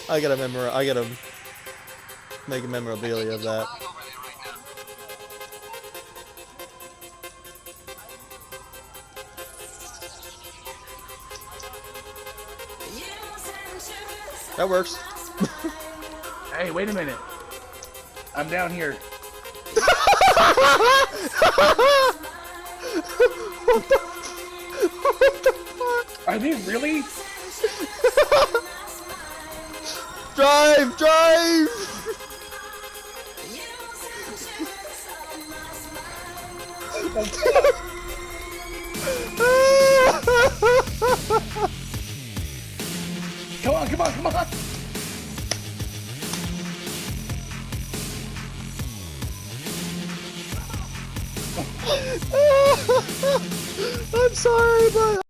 I gotta make a memorabilia of that. That works. Hey, wait a minute. I'm down here. What the fuck? Are they really? Drive! Drive! Come on, come on, come on! I'm sorry, but